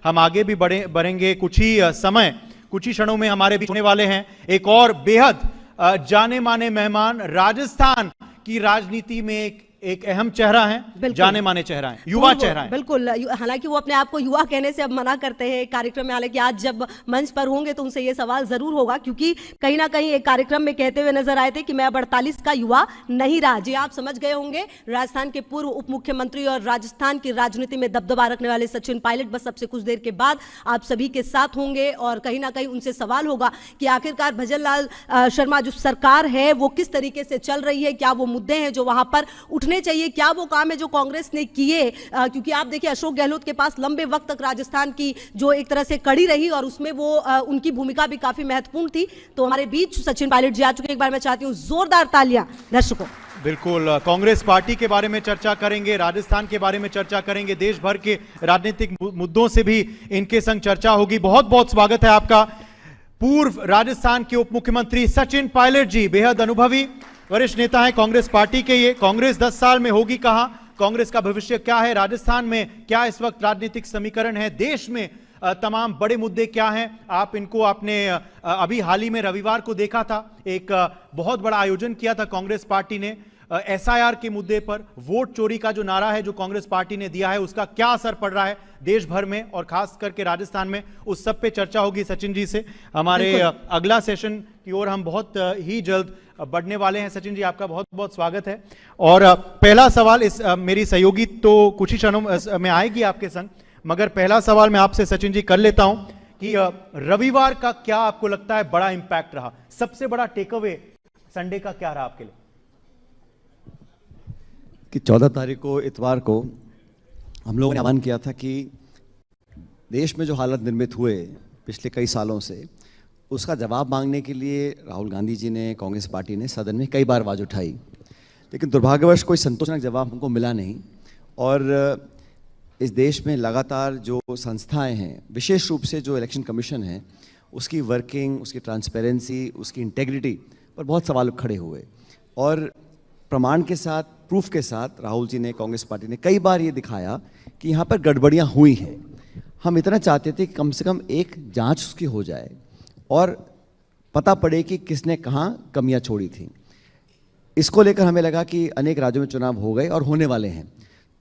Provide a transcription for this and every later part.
हम आगे भी बढ़ेंगे। कुछ ही क्षणों में हमारे बीच होने वाले हैं एक और बेहद जाने माने मेहमान, राजस्थान की राजनीति में एक अहम चेहरा है, जाने माने चेहरा है, युवा चेहरा है। बिल्कुल, हालांकि वो अपने आप को युवा कहने से अब मना करते हैं कार्यक्रम में। हालांकि आज जब मंच पर होंगे तो उनसे ये सवाल जरूर होगा, क्योंकि कहीं ना कहीं एक कार्यक्रम में कहते हुए नजर आए थे कि मैं अब 48 का युवा नहीं रहा। जी आप समझ गए होंगे, राजस्थान के पूर्व उप मुख्यमंत्री और राजस्थान की राजनीति में दबदबा रखने वाले सचिन पायलट बस सबसे कुछ देर के बाद आप सभी के साथ होंगे और कहीं ना कहीं उनसे सवाल होगा कि आखिरकार भजन लाल शर्मा जो सरकार है वो किस तरीके से चल रही है, क्या वो मुद्दे हैं जो वहां पर उठने चाहिए, क्या वो काम है जो कांग्रेस ने किए। क्योंकि आप देखिए अशोक गहलोत के पास लंबे वक्त तक राजस्थान की जो एक तरह से कड़ी रही और उसमें वो उनकी भूमिका भी काफी महत्वपूर्ण थी। तो हमारे बीच सचिन पायलट जी आ चुके हैं। एक बार मैं चाहती हूं जोरदार तालियां दर्शकों। बिल्कुल, कांग्रेस पार्टी के बारे में चर्चा करेंगे, राजस्थान के बारे में चर्चा करेंगे, देश भर के राजनीतिक मुद्दों से भी इनके संग चर्चा होगी। बहुत बहुत स्वागत है आपका पूर्व राजस्थान के उप मुख्यमंत्री सचिन पायलट जी, बेहद अनुभवी वरिष्ठ नेता है कांग्रेस पार्टी के। ये कांग्रेस 10 साल में होगी कहां, कांग्रेस का भविष्य क्या है, राजस्थान में क्या इस वक्त राजनीतिक समीकरण है, देश में तमाम बड़े मुद्दे क्या हैं, आप इनको आपने अभी हाल ही में रविवार को देखा था, एक बहुत बड़ा आयोजन किया था कांग्रेस पार्टी ने एसआईआर के मुद्दे पर। वोट चोरी का जो नारा है जो कांग्रेस पार्टी ने दिया है उसका क्या असर पड़ रहा है देश भर में और खास करके राजस्थान में, उस सब पे चर्चा होगी सचिन जी से। हमारे अगला सेशन की ओर हम बहुत ही जल्द बढ़ने वाले हैं। सचिन जी आपका बहुत बहुत स्वागत है। और पहला सवाल मेरी सहयोगी तो कुछ ही क्षणों में आएगी आपके संग, मगर पहला सवाल मैं आपसे सचिन जी कर लेता हूं कि रविवार का क्या आपको लगता है बड़ा इंपैक्ट रहा, सबसे बड़ा टेक अवे संडे का क्या रहा आपके लिए? कि 14 तारीख को इतवार को हम लोगों ने आह्वान किया था कि देश में जो हालत निर्मित हुए पिछले कई सालों से उसका जवाब मांगने के लिए राहुल गांधी जी ने, कांग्रेस पार्टी ने सदन में कई बार आवाज़ उठाई, लेकिन दुर्भाग्यवश कोई संतोषजनक जवाब हमको मिला नहीं। और इस देश में लगातार जो संस्थाएं हैं, विशेष रूप से जो इलेक्शन कमीशन है, उसकी वर्किंग, उसकी ट्रांसपेरेंसी, उसकी इंटेग्रिटी पर बहुत सवाल खड़े हुए। और प्रमाण के साथ, प्रूफ के साथ राहुल जी ने, कांग्रेस पार्टी ने कई बार ये दिखाया कि यहाँ पर गड़बड़ियाँ हुई हैं। हम इतना चाहते थे कि कम से कम एक जांच उसकी हो जाए और पता पड़े कि किसने कहाँ कमियां छोड़ी थी। इसको लेकर हमें लगा कि अनेक राज्यों में चुनाव हो गए और होने वाले हैं,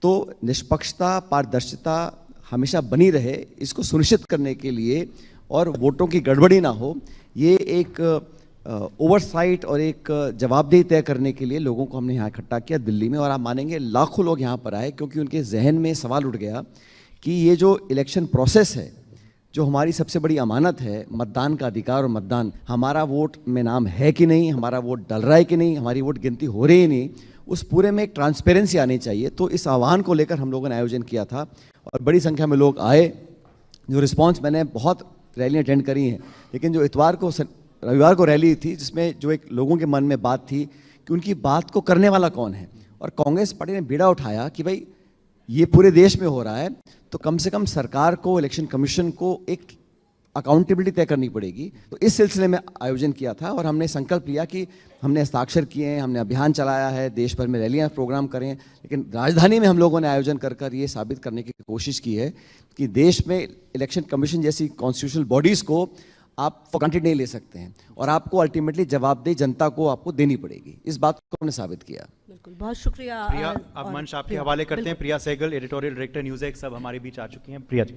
तो निष्पक्षता, पारदर्शिता हमेशा बनी रहे, इसको सुनिश्चित करने के लिए और वोटों की गड़बड़ी ना हो, ये एक ओवरसाइट और एक जवाबदेही तय करने के लिए लोगों को हमने यहाँ इकट्ठा किया दिल्ली में। और आप मानेंगे लाखों लोग यहाँ पर आए, क्योंकि उनके जहन में सवाल उठ गया कि ये जो इलेक्शन प्रोसेस है, जो हमारी सबसे बड़ी अमानत है, मतदान का अधिकार और मतदान, हमारा वोट में नाम है कि नहीं, हमारा वोट डल रहा है कि नहीं, हमारी वोट गिनती हो रही है नहीं, उस पूरे में एक ट्रांसपेरेंसी आनी चाहिए। तो इस आह्वान को लेकर हम लोगों ने आयोजन किया था और बड़ी संख्या में लोग आए। जो रिस्पॉन्स, मैंने बहुत रैलियाँ अटेंड करी हैं, लेकिन जो रविवार को रैली थी जिसमें जो एक लोगों के मन में बात थी कि उनकी बात को करने वाला कौन है, और कांग्रेस पार्टी ने बीड़ा उठाया कि भाई ये पूरे देश में हो रहा है तो कम से कम सरकार को, इलेक्शन कमीशन को एक अकाउंटेबिलिटी तय करनी पड़ेगी। तो इस सिलसिले में आयोजन किया था और हमने संकल्प लिया कि हमने हस्ताक्षर किए हैं, हमने अभियान चलाया है, देश भर में रैलियां प्रोग्राम करें, लेकिन राजधानी में हम लोगों ने आयोजन कर ये साबित करने की कोशिश की है कि देश में इलेक्शन कमीशन जैसी कॉन्स्टिट्यूशनल बॉडीज़ को आप फॉर ग्रांटेड नहीं ले सकते हैं और आपको अल्टीमेटली जवाबदेही जनता को आपको देनी पड़ेगी। इस बात को हमने साबित किया। बिल्कुल, बहुत शुक्रिया। प्रिया, अब मंच आपके हवाले करते हैं। Priya Sahgal, editorial director news एक, सब हमारे बीच आ चुकी हैं। Priya ji,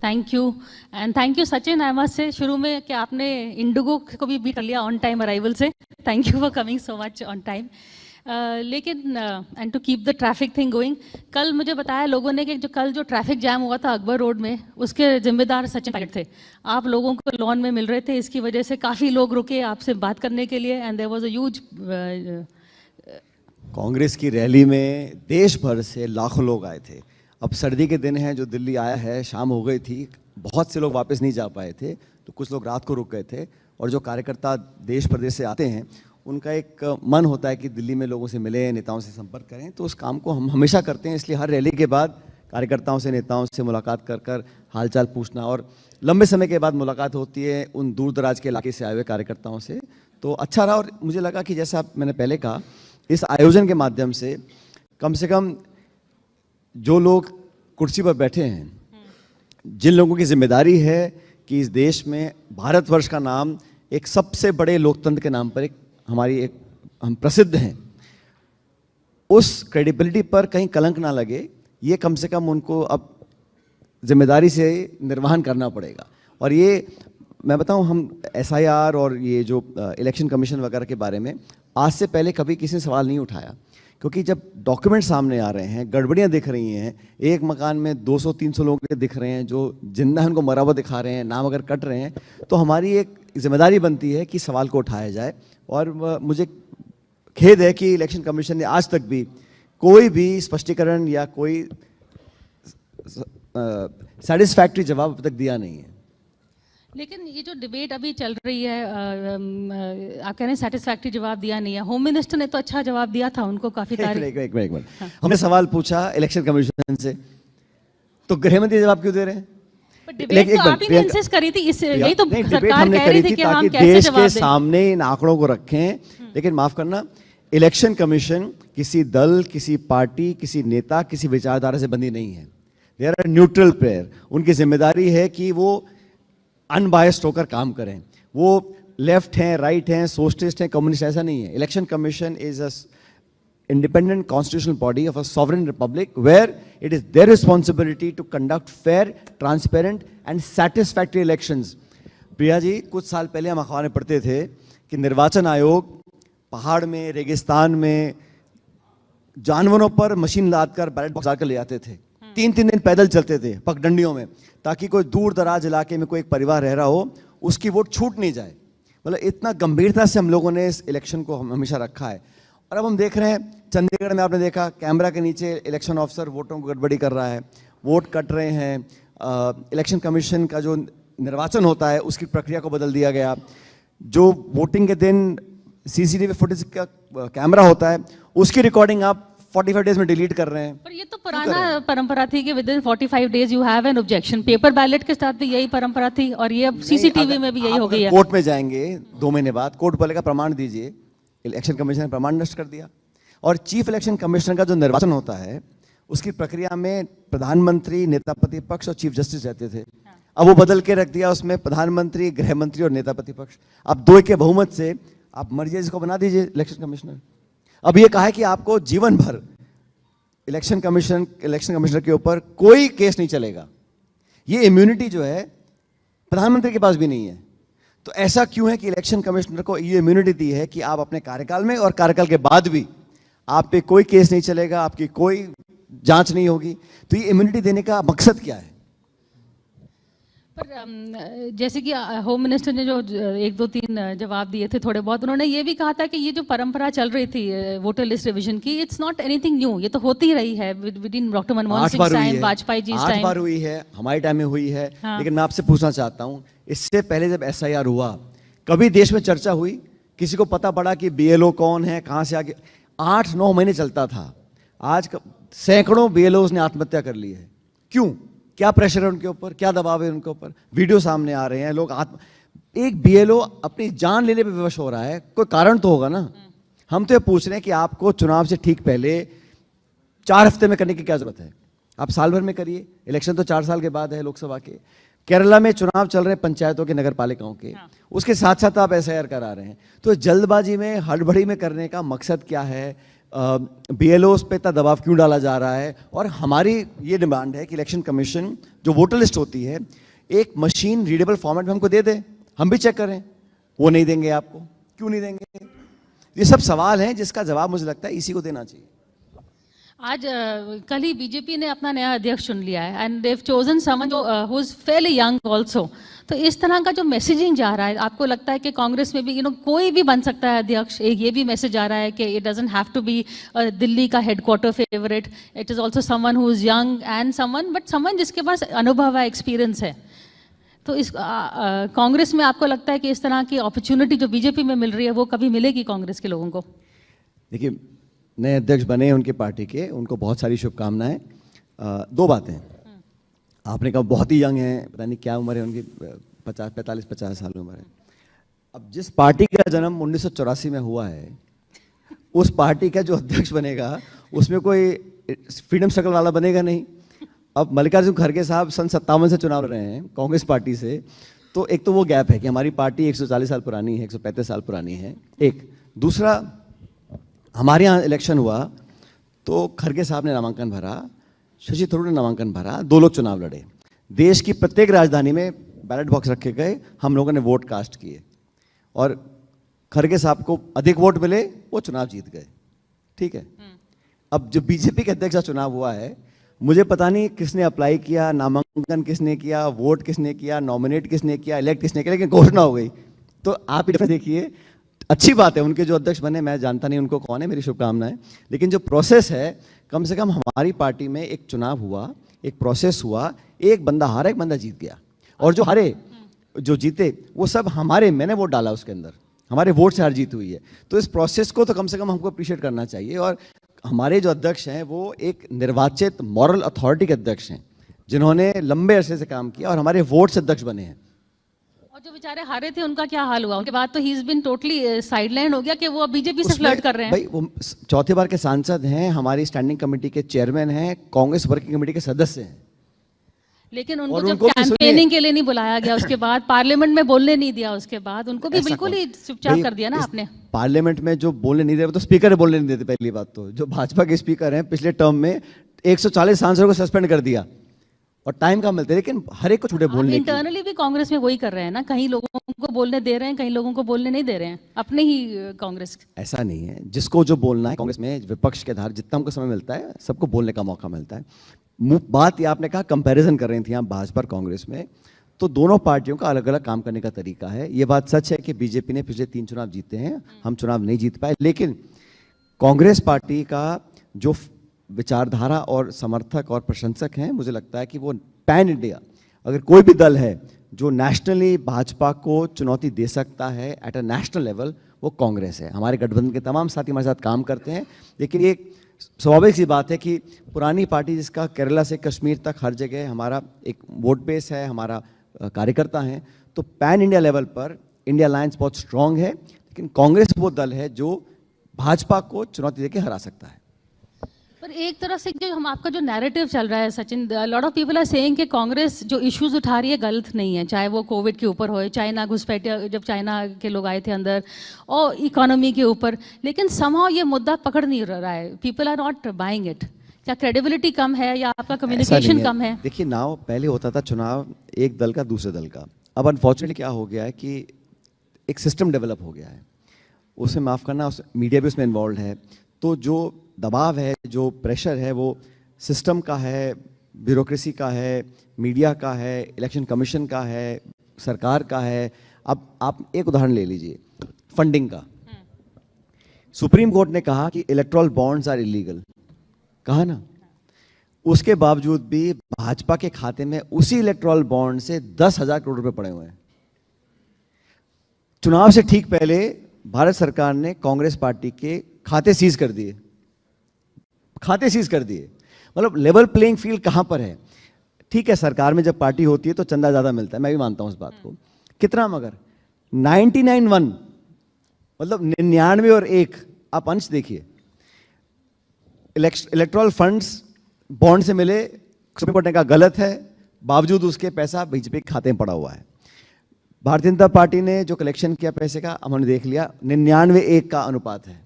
thank you and thank you Sachin. I must say शुरू में कि आपने इंडिगो को भी बीट कर लिया ऑन टाइम अराइवल से। Thank you for coming so much on time. लेकिन and to keep the traffic thing going, कल मुझे बताया लोगों ने कि जो कल जो ट्रैफिक जैम हुआ था अकबर रोड में, उसके जिम्मेदार सचिन पायलट थे। आप लोगों को लॉन में मिल रहे थे, इसकी वजह से काफ़ी लोग रुके आपसे बात करने के लिए and there was a huge. Congress की रैली में देश भर से लाखों लोग आए थे। अब सर्दी के दिन हैं, जो दिल्ली आया है, शाम हो गई थी, बहुत से लोग वापस नहीं जा पाए थे, तो कुछ लोग रात को रुक गए थे। और जो कार्यकर्ता देश प्रदेश से आते हैं, उनका एक मन होता है कि दिल्ली में लोगों से मिलें, नेताओं से संपर्क करें, तो उस काम को हम हमेशा करते हैं। इसलिए हर रैली के बाद कार्यकर्ताओं से, नेताओं से मुलाकात कर हालचाल पूछना, और लंबे समय के बाद मुलाकात होती है उन दूर दराज के इलाके से आए हुए कार्यकर्ताओं से, तो अच्छा रहा। और मुझे लगा कि जैसा मैंने पहले कहा, इस आयोजन के माध्यम से कम जो लोग कुर्सी पर बैठे हैं, जिन लोगों की जिम्मेदारी है कि इस देश में भारतवर्ष का नाम एक सबसे बड़े लोकतंत्र के नाम पर हम प्रसिद्ध हैं, उस क्रेडिबिलिटी पर कहीं कलंक ना लगे, ये कम से कम उनको अब जिम्मेदारी से निर्वहन करना पड़ेगा। और ये मैं बताऊं, हम SIR और ये जो इलेक्शन कमीशन वगैरह के बारे में आज से पहले कभी किसी ने सवाल नहीं उठाया, क्योंकि जब डॉक्यूमेंट सामने आ रहे हैं, गड़बड़ियां दिख रही हैं, एक मकान में 200-300 लोग दिख रहे हैं जो जिंदा हैं, उनको मरा हुआ दिखा रहे हैं, नाम अगर कट रहे हैं, तो हमारी एक जिम्मेदारी बनती है कि सवाल को उठाया जाए। और मुझे खेद है कि इलेक्शन कमीशन ने आज तक भी कोई भी स्पष्टीकरण या कोई सेटिस्फैक्ट्री जवाब अब तक दिया नहीं है। लेकिन ये जो डिबेट अभी चल रही है, आप कह रहे हैं सेटिस्फैक्ट्री जवाब दिया नहीं है। होम मिनिस्टर ने तो अच्छा जवाब दिया था, उनको काफी तारीफ। एक मिनट हमने सवाल पूछा इलेक्शन कमीशन से, तो गृह मंत्री जवाब क्यों दे रहे हैं? डिबेट तो आप ही ने इंसिस्ट करी थी, यही तो सरकार कह रही थी कि हम कैसे देश जवाब के दें। सामने इन आंकड़ों को रखें। लेकिन माफ करना, इलेक्शन कमीशन किसी दल, किसी पार्टी, किसी नेता, किसी विचारधारा से बंधी नहीं है। They are neutral player. उनकी जिम्मेदारी है कि वो अनबायस्ड होकर काम करें। वो लेफ्ट हैं, राइट हैं, सोशलिस्ट हैं, कम्युनिस्ट, ऐसा नहीं है। Election commission is a independent constitutional body of a sovereign republic where it is their responsibility to conduct fair, transparent and satisfactory elections. Priya ji, कुछ साल पहले हम अखबार में पढ़ते थे कि निर्वाचन आयोग पहाड़ में, रेगिस्तान में जानवरों पर मशीन लादकर बैलेट बॉक्स लाकर ले आते थे। 3-3 दिन पैदल चलते थे पगडंडियों में, ताकि कोई दूर दराज इलाके में कोई एक परिवार रह रहा हो, उसकी वोट छूट नहीं जाए। मतलब इतना गंभीरता से हम लोगों ने इस इलेक्शन को हमेशा रखा है। और अब हम देख रहे हैं चंडीगढ़ में, आपने देखा कैमरा के नीचे इलेक्शन ऑफिसर वोटों को गड़बड़ी कर रहा है, वोट कट रहे हैं। इलेक्शन कमीशन का जो निर्वाचन होता है उसकी प्रक्रिया को बदल दिया गया। जो वोटिंग के दिन CCTV फुटेज का कैमरा होता है उसकी रिकॉर्डिंग आप 45 डेज में डिलीट कर रहे हैं। पर ये तो पुराना परंपरा थी कि with in 45 days you have an objection. Paper ballot के साथ भी यही परंपरा थी और ये अब CCTV में भी यही हो गई है। कोर्ट में जाएंगे 2 महीने बाद, कोर्ट बोलेगा प्रमाण दीजिए, इलेक्शन कमीशन ने प्रमाण नष्ट कर दिया। और चीफ इलेक्शन कमिश्नर का जो निर्वाचन होता है उसकी प्रक्रिया में प्रधानमंत्री, नेता प्रतिपक्ष और चीफ जस्टिस रहते थे। अब वो बदल के रख दिया, उसमें प्रधानमंत्री, गृह मंत्री और नेता प्रतिपक्ष। अब 2 के बहुमत से आप मर्जी इसको बना दीजिए इलेक्शन कमिश्नर। अब ये कहा है कि आपको जीवन भर इलेक्शन कमिश्नर के ऊपर कोई केस नहीं चलेगा। ये इम्यूनिटी जो है प्रधानमंत्री के पास भी नहीं है। तो ऐसा क्यों है कि इलेक्शन कमिश्नर को ये इम्यूनिटी दी है कि आप अपने कार्यकाल में और कार्यकाल के बाद भी आप पे कोई केस नहीं चलेगा, आपकी कोई जांच नहीं होगी? तो ये इम्यूनिटी देने का मकसद क्या है? पर जैसे कि होम मिनिस्टर ने जो 1-2-3 जवाब दिए थे थोड़े बहुत, उन्होंने ये भी कहा था कि ये जो परंपरा चल रही थी वोटर लिस्ट रिवीजन की, इट्स नॉट एनीथिंग न्यू, ये तो होती ही रही है within doctor Manmohan Singh time, Vajpayee ji time. 8 बार हुई है, हमारे टाइम में हुई है। हाँ। लेकिन मैं आपसे पूछना चाहता हूं, इससे पहले जब SIR हुआ, कभी देश में चर्चा हुई? किसी को पता पड़ा कि BLO कौन है, कहां से आगे? 8-9 महीने चलता था। आज सैकड़ों BLOs ने आत्महत्या कर ली है। क्यों? क्या प्रेशर है उनके ऊपर, क्या दबाव है उनके ऊपर? वीडियो सामने आ रहे हैं, लोग एक BLO अपनी जान लेने पे विवश हो रहा है, कोई कारण तो होगा ना। हम तो ये पूछ रहे हैं कि आपको चुनाव से ठीक पहले 4 हफ्ते में करने की क्या जरूरत है? आप साल भर में करिए। इलेक्शन तो 4 साल के बाद है लोकसभा के। केरला में चुनाव चल रहे हैं पंचायतों के, नगर पालिकाओं के, उसके साथ साथ आप SIR करा रहे हैं। तो जल्दबाजी में, हड़बड़ी में करने का मकसद क्या है? BLOs पे इतना दबाव क्यों डाला जा रहा है? और हमारी ये डिमांड है कि इलेक्शन कमीशन जो वोटर लिस्ट होती है एक मशीन रीडेबल फॉर्मेट में हमको दे दे, हम भी चेक करें। वो नहीं देंगे आपको, क्यों नहीं देंगे? ये सब सवाल हैं जिसका जवाब मुझे लगता है इसी को देना चाहिए। आज कल ही बीजेपी ने अपना नया अध्यक्ष चुन लिया है and they've chosen someone who is fairly young also. तो इस तरह का जो मैसेजिंग जा रहा है, आपको लगता है कि कांग्रेस में भी कोई भी बन सकता है अध्यक्ष? एक ये भी मैसेज आ रहा है कि it doesn't have to be Delhi का headquarter favourite, it is also someone who is young and someone जिसके पास अनुभव है, एक्सपीरियंस है। तो इस कांग्रेस में आपको लगता है कि इस तरह की अपॉर्चुनिटी जो बीजेपी में मिल रही है वो कभी मिलेगी कांग्रेस के लोगों को? देखिए, नए अध्यक्ष बने हैं उनकी पार्टी के, उनको बहुत सारी शुभकामनाएं। 2 बातें, आपने कहा बहुत ही यंग है, पता नहीं क्या उम्र है उनकी, 45-50 साल उम्र है। अब जिस पार्टी का जन्म 1984 में हुआ है, उस पार्टी का जो अध्यक्ष बनेगा उसमें कोई फ्रीडम स्ट्रगल वाला बनेगा नहीं। अब मल्लिकार्जुन खड़गे साहब सन 57 से चुनाव लड़ रहे हैं कांग्रेस पार्टी से, तो एक तो वो गैप है कि हमारी पार्टी 140 साल पुरानी है, 135 साल पुरानी है, एक। दूसरा, हमारे यहाँ इलेक्शन हुआ तो खड़गे साहब ने नामांकन भरा, शशि थरूर ने नामांकन भरा, 2 लोग चुनाव लड़े। देश की प्रत्येक राजधानी में बैलेट बॉक्स रखे गए, हम लोगों ने वोट कास्ट किए और खड़गे साहब को अधिक वोट मिले, वो चुनाव जीत गए, ठीक है। अब जो बीजेपी के अध्यक्ष का चुनाव हुआ है, मुझे पता नहीं किसने अप्लाई किया, नामांकन किसने किया, वोट किसने किया, नॉमिनेट किसने किया, इलेक्ट किसने किया, लेकिन घोषणा हो गई। तो आप ही देखिए, अच्छी बात है उनके जो अध्यक्ष बने, मैं जानता नहीं उनको कौन है, मेरी शुभकामनाएं, लेकिन जो प्रोसेस है, कम से कम हमारी पार्टी में एक चुनाव हुआ, एक प्रोसेस हुआ, एक बंदा हारा, एक बंदा जीत गया, और जो हारे, जो जीते, वो सब हमारे, मैंने वोट डाला उसके अंदर, हमारे वोट से हार जीत हुई है। तो इस प्रोसेस को तो कम से कम हमको अप्रिशिएट करना चाहिए। और हमारे जो अध्यक्ष हैं वो एक निर्वाचित मॉरल अथॉरिटी के अध्यक्ष हैं, जिन्होंने लंबे अरसे से काम किया और हमारे वोट से अध्यक्ष बने हैं। और जो बेचारे हारे थे उनका क्या हाल हुआ? उनके बाद तो he is been totally sideline हो गया कि वो बीजेपी से फ्लर्ट कर रहे हैं। भाई वो चौथी बार के सांसद हैं, हमारी स्टैंडिंग कमेटी के चेयरमैन हैं, कांग्रेस वर्किंग कमेटी के सदस्य हैं। लेकिन उनको जब कैंपेनिंग के लिए नहीं बुलाया गया, उसके बाद पार्लियामेंट में बोलने नहीं दिया, उसके बाद उनको भी बिल्कुल ही चुपचाप कर दिया ना आपने। पार्लियामेंट में जो बोलने नहीं दे रहे, तो स्पीकर बोलने नहीं देते। पहली बात तो जो भाजपा के स्पीकर हैं, पिछले टर्म में 140 सांसदों को सस्पेंड कर दिया और टाइम कम मिलते, लेकिन हर एक को छूटे बोलने की। इंटरनली भी कांग्रेस में वही कर रहे हैं ना, कहीं लोगों को बोलने दे रहे हैं, कहीं लोगों को बोलने नहीं दे रहे हैं, अपने ही कांग्रेस। ऐसा नहीं है, जिसको जो बोलना है कांग्रेस में विपक्ष के आधार जितना हमको समय मिलता है, सबको बोलने का मौका मिलता है। बात ये आपने कहा कंपैरिजन कर रही थी आप भाजपा और कांग्रेस में, तो दोनों पार्टियों का अलग अलग काम करने का तरीका है। ये बात सच है कि बीजेपी ने पिछले 3 चुनाव जीते हैं, हम चुनाव नहीं जीत पाए, लेकिन कांग्रेस पार्टी का जो विचारधारा और समर्थक और प्रशंसक हैं, मुझे लगता है कि वो पैन इंडिया, अगर कोई भी दल है जो नेशनली भाजपा को चुनौती दे सकता है एट अ नेशनल लेवल, वो कांग्रेस है। हमारे गठबंधन के तमाम साथी हमारे साथ काम करते हैं, लेकिन एक स्वाभाविक सी बात है कि पुरानी पार्टी जिसका केरला से कश्मीर तक हर जगह हमारा एक वोट बेस है, हमारा कार्यकर्ता हैं, तो पैन इंडिया लेवल पर इंडिया अलायंस बहुत स्ट्रांग है, लेकिन कांग्रेस वो दल है जो भाजपा को चुनौती देके हरा सकता है। पर एक तरह से जो हम आपका जो नैरेटिव चल रहा है Sachin, lot of people are saying कि कांग्रेस जो इश्यूज उठा रही है गलत नहीं है, चाहे वो कोविड के ऊपर हो, चाइना घुसपैठिया जब चाइना के लोग आए थे अंदर, और इकोनॉमी के ऊपर, लेकिन समहाउ ये मुद्दा पकड़ नहीं रहा है, people are not buying it. क्या क्रेडिबिलिटी कम है या आपका कम्युनिकेशन कम है? देखिए नाउ पहले होता था चुनाव एक दल का दूसरे दल का, अब अनफॉर्चुनेटली क्या हो गया है कि एक सिस्टम डेवलप हो गया है, उसे माफ़ करना, मीडिया भी उसमें इन्वॉल्व है, तो जो दबाव है, जो प्रेशर है, वो सिस्टम का है, ब्यूरोक्रेसी का है, मीडिया का है, इलेक्शन कमीशन का है, सरकार का है। अब आप एक उदाहरण ले लीजिए फंडिंग का। सुप्रीम कोर्ट ने कहा कि इलेक्टोरल बॉन्ड्स आर इलीगल, कहा ना, उसके बावजूद भी भाजपा के खाते में उसी इलेक्टोरल बॉन्ड से 10,000 करोड़ रुपए पड़े हुए हैं। चुनाव से ठीक पहले भारत सरकार ने कांग्रेस पार्टी के खाते सीज कर दिए, खाते सीज कर दिए। मतलब लेवल प्लेइंग फील्ड कहां पर है? ठीक है, सरकार में जब पार्टी होती है तो चंदा ज्यादा मिलता है, मैं भी मानता हूं इस बात को, कितना, मगर 99-1 मतलब 99 और 1, आप अंश देखिए, इलेक्टोरल फंड्स बॉन्ड से मिले, सुप्रीम कोर्ट ने कहा गलत है, बावजूद उसके पैसा बीजेपी के खाते में पड़ा हुआ है। भारतीय जनता पार्टी ने जो कलेक्शन किया पैसे का, हमने देख लिया, 99-1 का अनुपात है।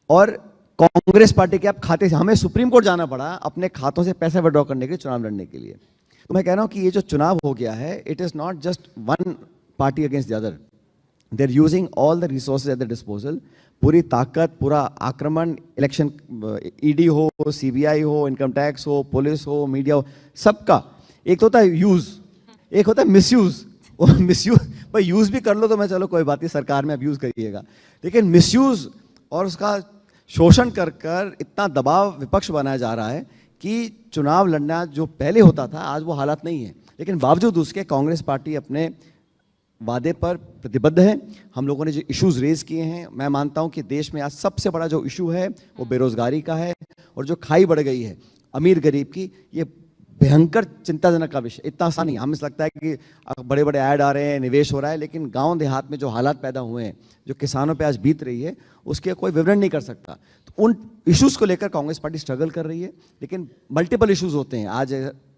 और कांग्रेस पार्टी के आप खाते से, हमें सुप्रीम कोर्ट जाना पड़ा अपने खातों से पैसा विड्रॉ करने के लिए, चुनाव लड़ने के लिए। तो मैं कह रहा हूं कि ये जो चुनाव हो गया है, it is not just one party against the other, they are using all the resources at the disposal, पूरी ताकत, पूरा आक्रमण, इलेक्शन ईडी हो, सीबीआई हो, इनकम टैक्स हो, पुलिस हो, मीडिया हो, सबका। एक तो होता है यूज, एक होता है मिसयूज। मिसयूज भाई, यूज भी कर लो तो मैं चलो कोई बात नहीं, सरकार में अब यूज करिएगा, लेकिन मिसयूज और उसका शोषण कर कर इतना दबाव विपक्ष बनाया जा रहा है कि चुनाव लड़ना जो पहले होता था आज वो हालात नहीं है। लेकिन बावजूद उसके कांग्रेस पार्टी अपने वादे पर प्रतिबद्ध है। हम लोगों ने जो इश्यूज रेज किए हैं, मैं मानता हूं कि देश में आज सबसे बड़ा जो इशू है वो बेरोजगारी का है, और जो खाई बढ़ गई है अमीर गरीब की, ये भयंकर चिंताजनक का विषय, इतना आसान नहीं। हमें लगता है कि बड़े बड़े ऐड आ रहे हैं, निवेश हो रहा है, लेकिन गांव देहात में जो हालात पैदा हुए हैं, जो किसानों पे आज बीत रही है, उसके कोई विवरण नहीं कर सकता। तो उन इश्यूज़ को लेकर कांग्रेस पार्टी स्ट्रगल कर रही है, लेकिन मल्टीपल इश्यूज़ होते हैं। आज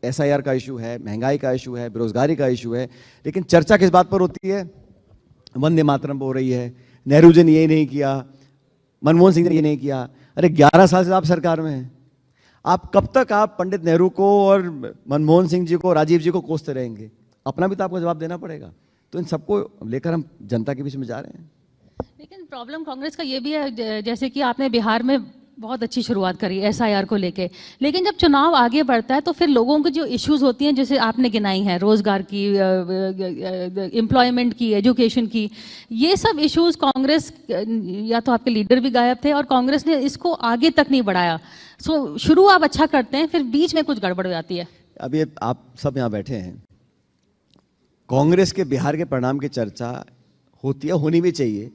SIR का इशू है, महंगाई का इशू है, बेरोजगारी का इशू है, लेकिन चर्चा किस बात पर होती है? वंदे मातरम हो रही है, नेहरू जी ने ये नहीं किया, मनमोहन सिंह ने ये नहीं किया। अरे 11 साल से आप सरकार में हैं, आप कब तक आप पंडित नेहरू को और मनमोहन सिंह जी को, राजीव जी को कोसते रहेंगे? अपना भी तो आपको जवाब देना पड़ेगा। तो इन सबको लेकर हम जनता के बीच में जा रहे हैं। लेकिन प्रॉब्लम कांग्रेस का ये भी है, जैसे कि आपने बिहार में बहुत अच्छी शुरुआत करी SIR को लेके, लेकिन जब चुनाव आगे बढ़ता है तो फिर लोगों की जो इश्यूज होती हैं, जैसे आपने गिनाई हैं, रोजगार की, एम्प्लॉयमेंट की, एजुकेशन की, ये सब इश्यूज कांग्रेस, या तो आपके लीडर भी गायब थे और कांग्रेस ने इसको आगे तक नहीं बढ़ाया। सो शुरू आप अच्छा करते हैं, फिर बीच में कुछ गड़बड़ हो जाती है। अभी आप सब यहाँ बैठे हैं, कांग्रेस के बिहार के परिणाम की चर्चा होती है, होनी भी चाहिए,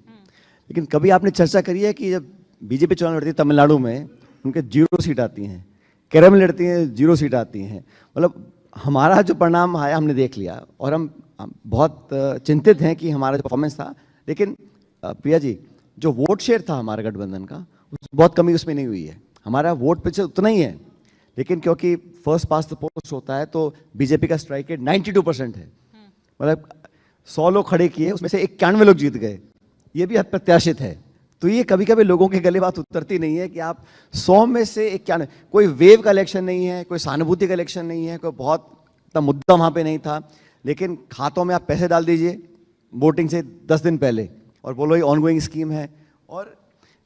लेकिन कभी आपने चर्चा करी है कि जब बीजेपी चुनाव लड़ती है तमिलनाडु में, उनके 0 सीट आती हैं, केरल में लड़ती हैं 0 सीट आती हैं। मतलब हमारा जो परिणाम आया हमने देख लिया, और हम बहुत चिंतित हैं कि हमारा जो परफॉर्मेंस था। लेकिन प्रिया जी, जो वोट शेयर था हमारे गठबंधन का, बहुत कमी उसमें नहीं हुई है। हमारा वोट पिछले उतना ही है, लेकिन क्योंकि फर्स्ट पास द पोस्ट होता है तो बीजेपी का स्ट्राइक रेट 92% है। मतलब 100 लोग खड़े किए, उसमें से 91 लोग जीत गए, ये भी अप्रत्याशित है। तो ये कभी कभी लोगों के गले बात उतरती नहीं है कि आप 100 में से 91, कोई वेव का इलेक्शन नहीं है, कोई सहानुभूति का इलेक्शन नहीं है, कोई बहुत मुद्दा वहाँ पे नहीं था, लेकिन खातों में आप पैसे डाल दीजिए वोटिंग से 10 दिन पहले और बोलो ये ऑनगोइंग स्कीम है, और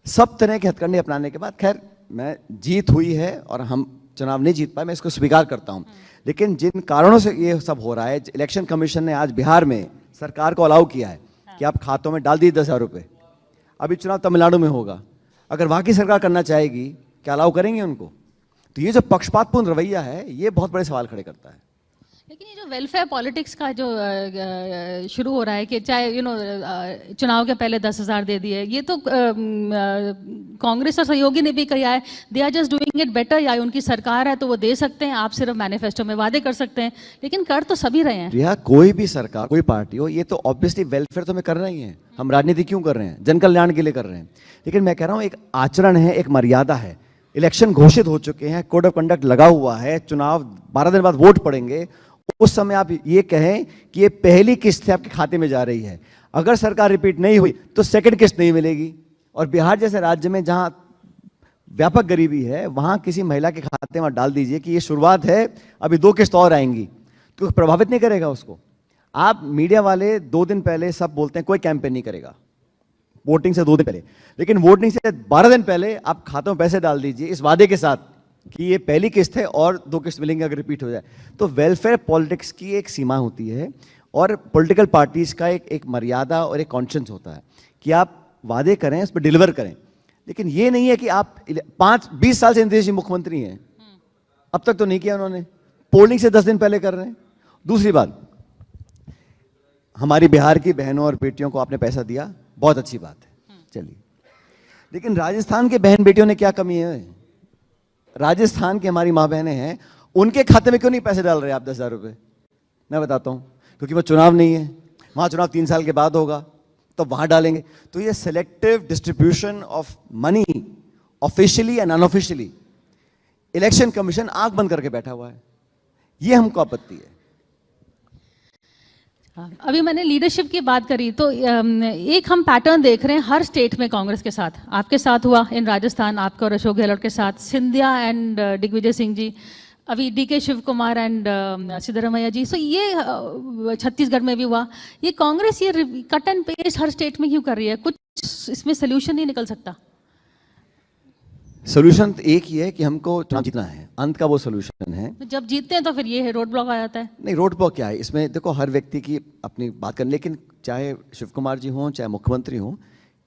सब तरह के हथकंडे अपनाने के बाद, खैर मैं जीत हुई है और हम चुनाव नहीं जीत पाए, मैं इसको स्वीकार करता हूँ। लेकिन जिन कारणों से ये सब हो रहा है, इलेक्शन कमीशन ने आज बिहार में सरकार को अलाउ किया है कि आप खातों में डाल दीजिए 10,000 रुपये। अभी चुनाव तमिलनाडु में होगा, अगर वहाँ की सरकार करना चाहेगी, क्या अलाउ करेंगे उनको? तो ये जो पक्षपातपूर्ण रवैया है, ये बहुत बड़े सवाल खड़े करता है। लेकिन ये जो वेलफेयर पॉलिटिक्स का जो शुरू हो रहा है कि चाहे चुनाव के पहले 10,000 दे दिए, ये तो कांग्रेस और सहयोगी ने भी कहा है, they are just doing it better, या उनकी सरकार है तो वो दे सकते हैं, आप सिर्फ मैनिफेस्टो में वादे कर सकते हैं, लेकिन कर तो सभी रहे हैं। रिया, कोई भी सरकार, कोई पार्टी हो, ये तो ऑब्वियसली वेलफेयर तो हमें करना ही है। हम राजनीति क्यों कर रहे हैं? जन कल्याण के लिए कर रहे हैं। लेकिन मैं कह रहा हूँ एक आचरण है, एक मर्यादा है। इलेक्शन घोषित हो चुके हैं, कोड ऑफ कंडक्ट लगा हुआ है, चुनाव 12 दिन बाद वोट पड़ेंगे, उस समय आप ये कहें कि ये पहली किस्त है आपके खाते में जा रही है, अगर सरकार रिपीट नहीं हुई तो सेकंड किस्त नहीं मिलेगी। और बिहार जैसे राज्य में जहां व्यापक गरीबी है, वहां किसी महिला के खाते में डाल दीजिए कि ये शुरुआत है, अभी 2 किस्त और आएंगी, तो प्रभावित नहीं करेगा उसको। आप मीडिया वाले 2 दिन पहले सब बोलते हैं कोई कैंपेन नहीं करेगा, वोटिंग से 2 दिन पहले, लेकिन वोटिंग से 12 दिन पहले आप खातों में पैसे डाल दीजिए इस वादे के साथ कि ये पहली किस्त है और 2 किस्त मिलेंगे अगर रिपीट हो जाए। तो वेलफेयर पॉलिटिक्स की एक सीमा होती है, और पॉलिटिकल पार्टीज का एक मर्यादा और एक कॉन्शियस होता है कि आप वादे करें, उस पर डिलीवर करें। लेकिन ये नहीं है कि आप 20 साल से नीतीश जी मुख्यमंत्री हैं, अब तक तो नहीं किया उन्होंने, पोलिंग से 10 दिन पहले कर रहे हैं। दूसरी बात, हमारी बिहार की बहनों और बेटियों को आपने पैसा दिया, बहुत अच्छी बात है, चलिए, लेकिन राजस्थान के बहन बेटियों ने क्या कमी है? राजस्थान की हमारी माँ बहनें हैं, उनके खाते में क्यों नहीं पैसे डाल रहे आप 10,000 रुपये? मैं बताता हूँ, क्योंकि वो चुनाव नहीं है, वहाँ चुनाव 3 साल के बाद होगा, तो वहाँ डालेंगे। तो ये selective distribution of money officially and unofficially, election commission आंख बंद करके बैठा हुआ है, ये हमको आपत्ति है। अभी मैंने लीडरशिप की बात करी, तो एक हम पैटर्न देख रहे हैं हर स्टेट में कांग्रेस के साथ। आपके साथ हुआ इन राजस्थान, आपका और अशोक गहलोत के साथ, सिंधिया एंड दिग्विजय सिंह जी, अभी DK शिव कुमार एंड सिद्धरमैया जी। सो ये छत्तीसगढ़ में भी हुआ। ये कांग्रेस ये cut and paste her state में क्यों कर रही है? कुछ इसमें सोल्यूशन नहीं निकल सकता? सोल्यूशन तो एक ही है कि हमको चुनाव जीतना है, अंत का वो सोल्यूशन है। जब जीतते हैं तो फिर ये है रोड ब्लॉक आ जाता है। नहीं, रोड ब्लॉक क्या है इसमें? देखो, हर व्यक्ति की अपनी बात करनी, लेकिन चाहे शिव कुमार जी हों, चाहे मुख्यमंत्री हों,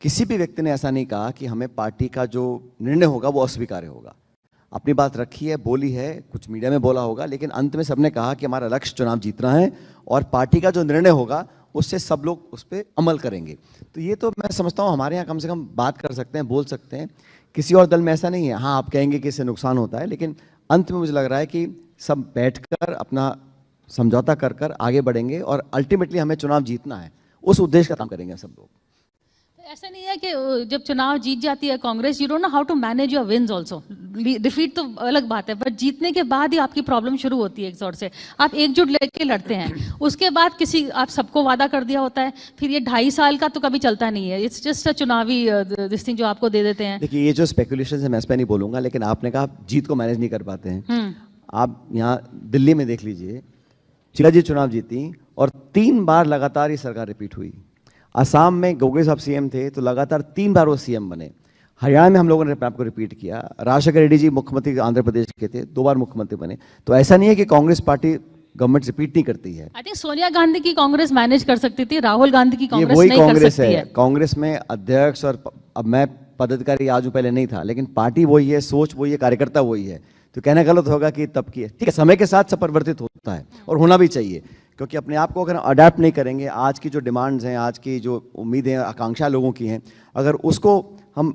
किसी भी व्यक्ति ने ऐसा नहीं कहा कि हमें पार्टी का जो निर्णय होगा वो अस्वीकार्य होगा। अपनी बात रखी है, बोली है, कुछ मीडिया में बोला होगा, लेकिन अंत में सबने कहा कि हमारा लक्ष्य चुनाव जीतना है और पार्टी का जो निर्णय होगा उससे सब लोग उस पर अमल करेंगे। तो ये तो मैं समझता हूँ हमारे यहाँ कम से कम बात कर सकते हैं, बोल सकते हैं। किसी और दल में ऐसा नहीं है। हाँ, आप कहेंगे कि इससे नुकसान होता है, लेकिन अंत में मुझे लग रहा है कि सब बैठकर अपना समझौता कर कर आगे बढ़ेंगे और अल्टीमेटली हमें चुनाव जीतना है, उस उद्देश्य का काम करेंगे सब लोग। ऐसा नहीं है कि जब चुनाव जीत जाती है Congress, you don't know how to manage your wins also. Defeat तो अलग बात है, बट जीतने के बाद ही आपकी प्रॉब्लम शुरू होती है एक जोर से। आप एकजुट लेके लड़ते हैं, उसके बाद किसी आप सबको वादा कर दिया होता है, फिर ये 2.5 साल का तो कभी चलता नहीं है। इट्स जस्ट अ चुनावी दिस थिंग जो आपको दे देते हैं। देखिए ये जो स्पेकुलेशन है मैं इस पर नहीं बोलूंगा, लेकिन आपने कहा आप जीत को मैनेज नहीं कर पाते हैं। आप यहाँ दिल्ली में देख लीजिए, शिलाजीत चुनाव जीती और 3 बार लगातार ये सरकार रिपीट हुई। असम में गोगे साहब सीएम थे तो लगातार 3 बार वो सीएम बने। हरियाणा में हम लोगों ने अपने आप को रिपीट किया। राजशेखर रेड्डी जी मुख्यमंत्री आंध्र प्रदेश के थे, 2 बार मुख्यमंत्री बने। तो ऐसा नहीं है कि कांग्रेस पार्टी गवर्नमेंट रिपीट नहीं करती है। आई थिंक सोनिया गांधी की कांग्रेस मैनेज कर सकती थी, राहुल गांधी की कांग्रेस वही नहीं कर कांग्रेस सकती है। कांग्रेस में अध्यक्ष और अब मैं पदाधिकारी आज हूं, पहले नहीं था, लेकिन पार्टी वही है, सोच वही है, कार्यकर्ता वही है। तो कहना गलत होगा कि तब की है। ठीक है, समय के साथ सब परिवर्तित होता है और होना भी चाहिए, क्योंकि अपने आप को अगर अडेप्ट नहीं करेंगे, आज की जो डिमांड्स हैं, आज की जो उम्मीदें आकांक्षा लोगों की हैं, अगर उसको हम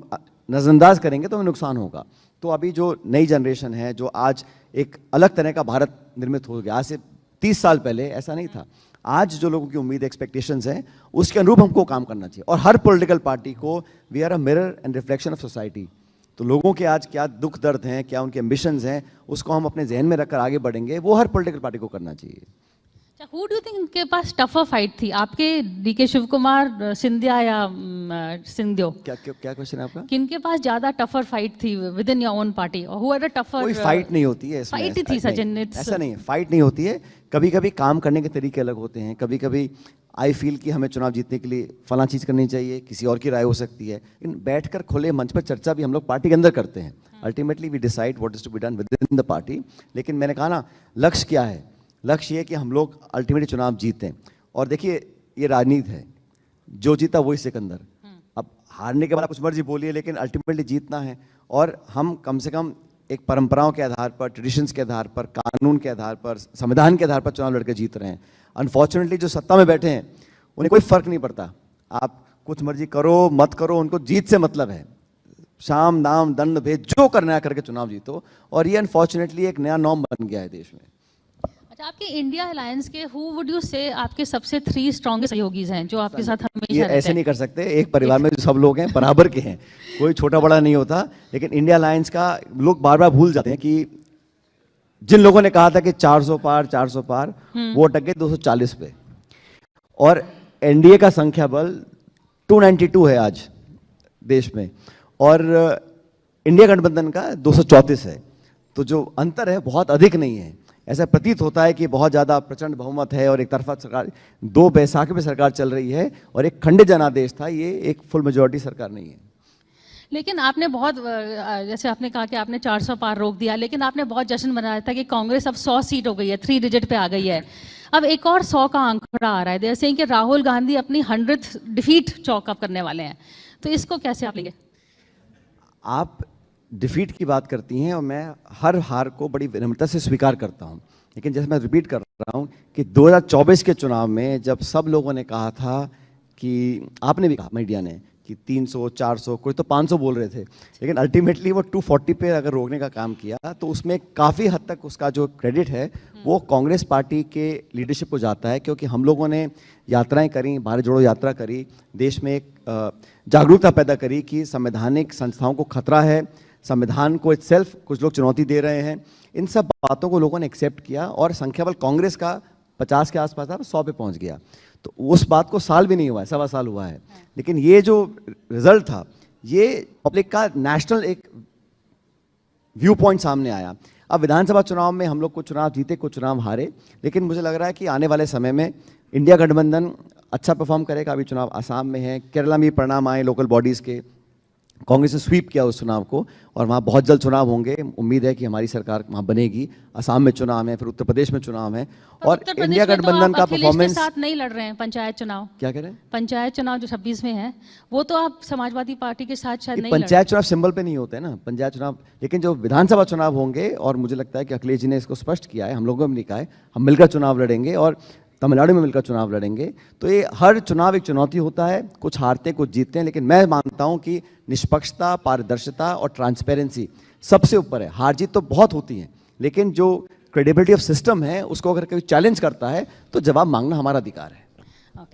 नज़रअंदाज करेंगे तो हमें नुकसान होगा। तो अभी जो नई जनरेशन है, जो आज एक अलग तरह का भारत निर्मित हो गया, आज से 30 साल पहले ऐसा नहीं था। आज जो लोगों की उम्मीद एक्सपेक्टेशंस हैं, उसके अनुरूप हमको काम करना चाहिए। और हर पॉलिटिकल पार्टी को we are a mirror and reflection of society. तो लोगों के आज क्या दुख दर्द हैं, क्या उनके एम्बिशंस हैं, उसको हम अपने जहन में रखकर आगे बढ़ेंगे, वो हर पॉलिटिकल पार्टी को करना चाहिए। हु डू थिंक इनके पास टफर फाइट थी, आपके डीके शिव कुमार, सिंधिया या सिंधियो? क्या क्वेश्चन है आपका? किनके पास ज्यादा टफर फाइट थी with in your own party? और हु हैड अ टफर? कोई फाइट नहीं होती है इसमें। फाइट ही थी सचिन, ऐसा नहीं है, फाइट नहीं होती है। कभी कभी काम करने के तरीके अलग होते हैं। कभी कभी आई फील कि हमें चुनाव जीतने के लिए फला चीज़ करनी चाहिए, किसी और की राय हो सकती है। लेकिन बैठकर खुले मंच पर चर्चा भी हम लोग पार्टी के अंदर करते हैं। Ultimately we decide what is to be done within the party. लेकिन मैंने कहा ना, लक्ष्य क्या है? लक्ष्य ये कि हम लोग अल्टीमेटली चुनाव जीतें। और देखिए ये राजनीति है, जो जीता वही सिकंदर। अब हारने के बाद कुछ मर्जी बोलिए, लेकिन अल्टीमेटली जीतना है। और हम कम से कम एक परंपराओं के आधार पर, ट्रेडिशंस के आधार पर, कानून के आधार पर, संविधान के आधार पर चुनाव लड़के जीत रहे हैं। अनफॉर्चुनेटली जो सत्ता में बैठे हैं उन्हें कोई फर्क नहीं पड़ता, आप कुछ मर्जी करो मत करो, उनको जीत से मतलब है। शाम दाम दंड भेद जो करना है करके चुनाव जीतो। और ये अनफॉर्चुनेटली एक नया नॉर्म बन गया है देश में। अच्छा, आपके इंडिया अलायंस के हु वुड यू से आपके सबसे 3 स्ट्रॉन्गेस्ट सहयोगीज हैं जो आपके साथ हमेशा ये रहते हैं? ऐसे नहीं कर सकते। एक परिवार में जो सब लोग हैं बराबर के हैं, कोई छोटा बड़ा नहीं होता। लेकिन इंडिया अलायंस का लोग बार बार भूल जाते हैं कि जिन लोगों ने कहा था कि 400 पार, वो अटक गए 240 पे। और एनडीए का संख्या बल 292 है आज देश में, और इंडिया गठबंधन का 234 है। तो जो अंतर है बहुत अधिक नहीं है। ऐसा प्रतीत होता है कि बहुत ज़्यादा प्रचंड बहुमत है और एक तरफा सरकार, 2 बैसाखी पे सरकार चल रही है और एक खंडित जनादेश था। ये एक फुल मेजॉरिटी सरकार नहीं है। लेकिन आपने बहुत, जैसे आपने कहा कि आपने 400 पार रोक दिया, लेकिन आपने बहुत जश्न मनाया था कि कांग्रेस अब 100 सीट हो गई है, 3 डिजिट पे आ गई है। अब एक और 100 का आंकड़ा आ रहा है, जैसे कि राहुल गांधी अपनी 100th डिफीट चौक अप करने वाले हैं। तो इसको कैसे आप लेंगे? आप डिफीट की बात करती हैं और मैं हर हार को बड़ी विनम्रता से स्वीकार करता हूं। लेकिन जैसे मैं रिपीट कर रहा हूं कि 2024 के चुनाव में जब सब लोगों ने कहा था कि, आपने भी कहा मीडिया ने, कि 300 400, कोई तो 500 बोल रहे थे, लेकिन अल्टीमेटली वो 240 पे अगर रोकने का काम किया तो उसमें काफ़ी हद तक उसका जो क्रेडिट है वो कांग्रेस पार्टी के लीडरशिप को जाता है। क्योंकि हम लोगों ने यात्राएं करी, भारत जोड़ो यात्रा करी, देश में एक जागरूकता पैदा करी कि संवैधानिक संस्थाओं को खतरा है, संविधान को इटसेल्फ कुछ लोग चुनौती दे रहे हैं। इन सब बातों को लोगों ने एक्सेप्ट किया और संख्या बल कांग्रेस का 50 के आसपास था, 100 पे पहुंच गया। तो उस बात को साल भी नहीं हुआ है, 1.25 साल हुआ है। लेकिन ये जो रिजल्ट था, ये पब्लिक का नेशनल एक व्यू पॉइंट सामने आया। अब विधानसभा चुनाव में हम लोग कुछ चुनाव जीते, कुछ चुनाव हारे, लेकिन मुझे लग रहा है कि आने वाले समय में इंडिया गठबंधन अच्छा परफॉर्म करेगा। अभी चुनाव आसाम में है, केरला में परिणाम आए लोकल बॉडीज़ के, कांग्रेस ने स्वीप किया उस चुनाव को और वहाँ बहुत जल्द चुनाव होंगे। उम्मीद है कि हमारी सरकार वहाँ बनेगी। असम में चुनाव है, फिर उत्तर प्रदेश में चुनाव है। और इंडिया गठबंधन का परफॉर्मेंस, साथ नहीं लड़ रहे हैं पंचायत चुनाव। क्या कह रहे हैं? पंचायत चुनाव जो 26 में है, वो तो आप समाजवादी पार्टी के साथ शायद नहीं लड़ रहे। पंचायत चुनाव सिंबल पे नहीं होते ना पंचायत चुनाव, लेकिन जो विधानसभा चुनाव होंगे, और मुझे लगता है कि अखिलेश जी ने इसको स्पष्ट किया है, हम लोगों ने भी कहा है, हम मिलकर चुनाव लड़ेंगे और तमिलनाडु में मिलकर चुनाव लड़ेंगे। तो ये हर चुनाव एक चुनौती होता है, कुछ हारते हैं कुछ जीतते हैं, लेकिन मैं मानता हूं कि निष्पक्षता, पारदर्शिता और ट्रांसपेरेंसी सबसे ऊपर है। हार जीत तो बहुत होती है, लेकिन जो क्रेडिबिलिटी ऑफ सिस्टम है उसको अगर कोई चैलेंज करता है तो जवाब मांगना हमारा अधिकार है।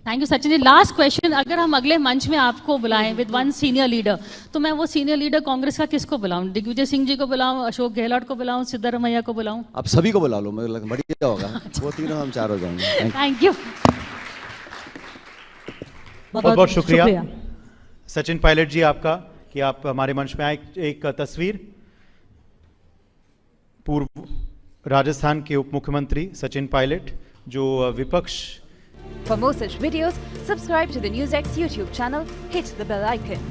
Thank you Sachin ji. Last question, अगर हम अगले मंच में आपको बुलाएं विद वन सीनियर लीडर, तो मैं वो सीनियर लीडर कांग्रेस का किसको बुलाऊं? दिग्विजय सिंह जी को बुलाऊं, अशोक गहलोत को बुलाऊं, सिद्धारमैया को बुलाऊं? आप सभी को बुला लो, मुझे लगता है बढ़िया होगा। वो तीनों हम चार हो जाएंगे। Thank you. बहुत बहुत शुक्रिया सचिन पायलट जी आपका कि आप हमारे मंच में आए। एक तस्वीर, पूर्व राजस्थान के उप मुख्यमंत्री सचिन पायलट जो विपक्ष। For more such videos, subscribe to the NewsX YouTube channel, hit the bell icon.